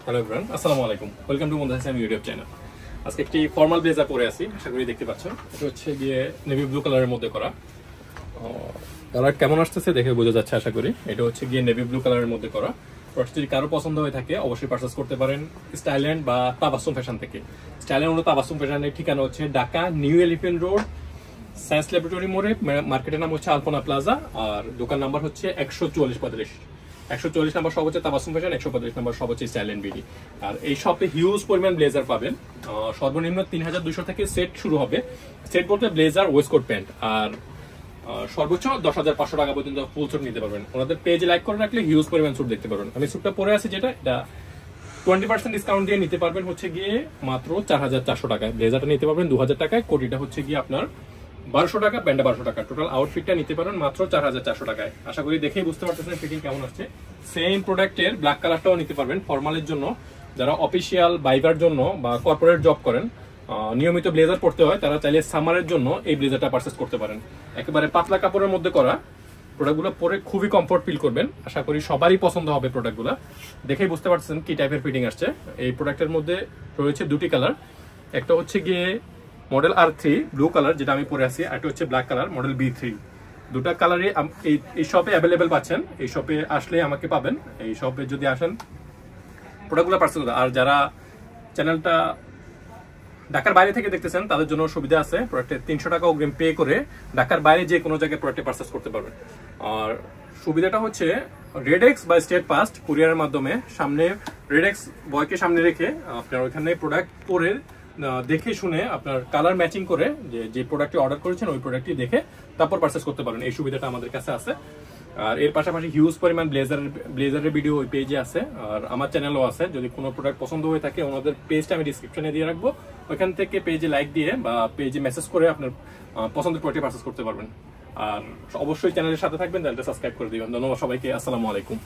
Hello everyone, আসসালামু আলাইকুম। Welcome to Muntasir Sami YouTube channel. আজকে একটি ফর্মাল ব্লেজার পরে আছি, আশা করি দেখতে পাচ্ছেন। এটা হচ্ছে গিয়ে নেভি ব্লু কালারের মধ্যে করা। কালার কেমন আসতেছে দেখে বোঝা যাচ্ছে আশা করি। এটা হচ্ছে গিয়ে নেভি ব্লু কালারের মধ্যে করা। প্রোডাক্ট যদি কারো পছন্দ হয়ে থাকে অবশ্যই পারচেস করতে পারেন স্টাইল্যান্ড বা তাবাসসুম ফ্যাশন থেকে। স্টাইল্যান্ড ও তাবাসসুম ফ্যাশনের ঠিকানা হচ্ছে Dhaka new elephant road, science laboratory মোড়ে। মার্কেটের নাম হচ্ছে আলপনা প্লাজা, আর দোকান নাম্বার হচ্ছে 144 140 নাম্বার সব হচ্ছে তাবাসসুম ফ্যাশন, 145 নাম্বার সব হচ্ছে স্টাইল্যান্ড বিডি। আর এই শপে হিউজ পরিমাণ ব্লেজার পাবেন। সর্বনিম্ন 3200 থেকে সেট শুরু হবে। সেট বলতে ব্লেজার, ওয়েস্টকোট, প্যান্ট, আর সর্বোচ্চ 10,500 টাকা পর্যন্ত ফুল স্যুট নিতে পারবেন। ওনাদের পেজে লাইক করে রাখলে হিউজ পরিমাণ স্যুট দেখতে পারবেন। আমি স্যুটটা পরে আছি যেটা, এটা 20% ডিসকাউন্ট দিয়ে নিতে পারবেন হচ্ছে গিয়ে মাত্র 4,400 টাকায়। ব্লেজারটা নিতে পারবেন 2,000 টাকায়, কোটিটা হচ্ছে গিয়ে আপনার 1200 টাকা, প্যান্টটা 1200 টাকা। টোটাল আউটফিটটা নিতে পারেন মাত্র 4,400 টাকায়। আশা করি দেখেই বুঝতে পারতেছেন ফিটিং কেমন আসছে। সেম প্রোডাক্টের ব্ল্যাক কালারটাও নিতে পারবেন ফর্মালের জন্য, যারা অফিসিয়াল বাইকার জন্য বা কর্পোরেট জব করেন, নিয়মিত ব্লেজার পড়তে হয়, তারা চাইলে সামারের জন্য এই ব্লেজারটা পারচেস করতে পারেন। একেবারে পাতলা কাপড়ের মধ্যে করা। প্রোডাক্টগুলো পরে খুবই কমফোর্ট ফিল করবেন। আশা করি সবারই পছন্দ হবে প্রোডাক্টগুলো। দেখেই বুঝতে পারছেন কি টাইপের ফিটিং আসছে। এই প্রোডাক্টের মধ্যে রয়েছে দুটি কালার। একটা হচ্ছে গিয়ে মডেল R3 ব্লু কালার, যেটা আমি পরে আছি, আর একটা হচ্ছে ব্ল্যাক কালার মডেল B3। দুটা কালারই এই শপে অ্যাভেলেবেল পাচ্ছেন। এই শপে আসলে আমাকে পাবেন। এই শপে যদি আসেন প্রোডাক্টগুলো পারচেস করতে। আর যারা চ্যানেলটা ঢাকার বাইরে থেকে দেখতেছেন তাদের জন্য সুবিধা আছে। প্রোডাক্টে 300 টাকা অগ্রিম পে করে ঢাকার বাইরে যে কোনো জায়গায় প্রোডাক্টে পারচেস করতে পারবেন। আর সুবিধাটা হচ্ছে রেডেক্স বা স্টেট পাস্ট কুরিয়ারের মাধ্যমে সামনে রেডেক্স বয়কে সামনে রেখে আপনার ওইখানে প্রোডাক্ট পরে দেখে শুনে আপনার কালার ম্যাচিং করে যে প্রোডাক্টটি অর্ডার করেছেন ওই প্রোডাক্টটি দেখে তারপর পারচেস করতে পারেন। এই সুবিধাটা আমাদের কাছে আছে। আর এর পাশাপাশি হিউজ পরিমাণ ব্লেজারের ভিডিও ওই পেজে আছে, আর আমার চ্যানেলও আছে। যদি কোনো প্রোডাক্ট পছন্দ হয়ে থাকে ওনাদের পেজটা আমি ডিসক্রিপশনে দিয়ে রাখবো, ওইখান থেকে পেজে লাইক দিয়ে বা পেজে মেসেজ করে আপনার পছন্দের প্রোডাক্ট পারচেস করতে পারবেন। আর অবশ্যই চ্যানেলের সাথে থাকবেন, চ্যানেলটা সাবস্ক্রাইব করে দিবেন। ধন্যবাদ সবাইকে, আসসালামু আলাইকুম।